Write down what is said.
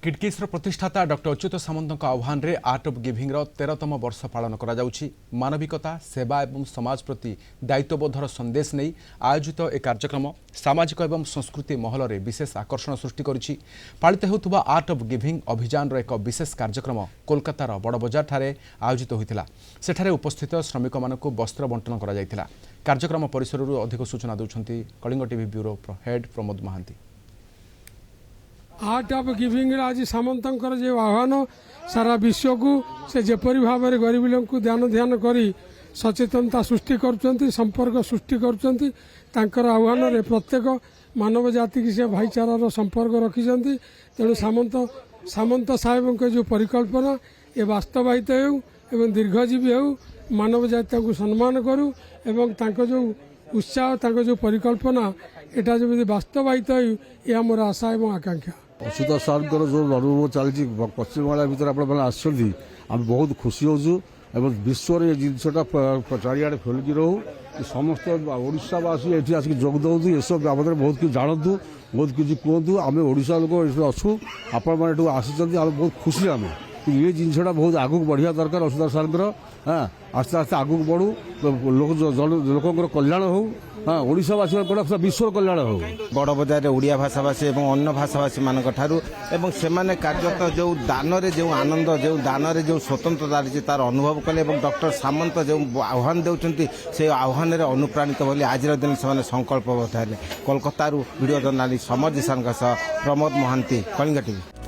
किडकिस्र प्रतिष्ठाता doctor Achyut सामंत आह्वान रे art of giving 13तम वर्ष पालन करा जाउछि। मानविकता सेवा एवं समाज प्रति दायित्वबोधर संदेश नहीं आयोजित ए कार्यक्रम सामाजिक एवं संस्कृति महल रे विशेष आकर्षण सृष्टि करिछि। पालित हेउथुबा आर्ट ऑफ गिविंग अभियान एक विशेष कार्यक्रम कोलकातार बड़ बजार ठारे आयोजित होइतिला। सेठारे उपस्थित श्रमिक मानकु वस्त्र बंटन करा जाइतिला। कार्यक्रम परिसरରୁ अधिक सूचना दउछन्ति Kalinga TV bureau head Pramod Mohanty. Art of giving आज सामंतर जो आह्वान सारा विश्व को से जपरी भाव में गरीब लोक को ध्यान करी सचेतनता सृष्टि कर संपर्क सृष्टि कर आह्वान रे प्रत्येक मानव जाति की से भाईचारार संपर्क रखिंट। तेणु सामंत साहेब के जो परिकल्पना ये वास्तवायित हो दीर्घजीवी हो मानव जाति को सम्मान करूँ एवं जो उत्साह जो परिकल्पना एटा जब वास्तवायित हो मोर आशा एवं आकांक्षा। अच्युत सार जो अनुभव चलती पश्चिम बंगाल भर आम बहुत खुशी होचु एवं विश्व ये जिनसा चारिड़े फैलिकी रो समस्त ओडावासी ये आसिक जोग दौँ ये सब बाबद बहुत किसी जानतु बहुत किसी कहतु आम ओडा लोक अच्छू आपण मैंने आसी बहुत खुशी आम ये जिनसा बहुत आगू बढ़िया दरकार अच्युत सार। हाँ आस्ते आस्ते आगू बढ़ू लोक कल्याण हो। हाँ ओडावासी विश्व कल्याण हो। बड़ बजार ओडिया भाषाभाषी और अन्य भाषाभाषी मान से कार्यरत जो दान जो आनंद जो दान जो स्वतंत्रता रही तार अनुभव कले डॉक्टर सामंत जो आह्वान देउछन्ति से आह्वान अनुप्राणित बोली आज दिन से संकल्पबद्ध हेले। Kolkata video journalist Samar Jisan Pramod Mohanty Kalinga TV.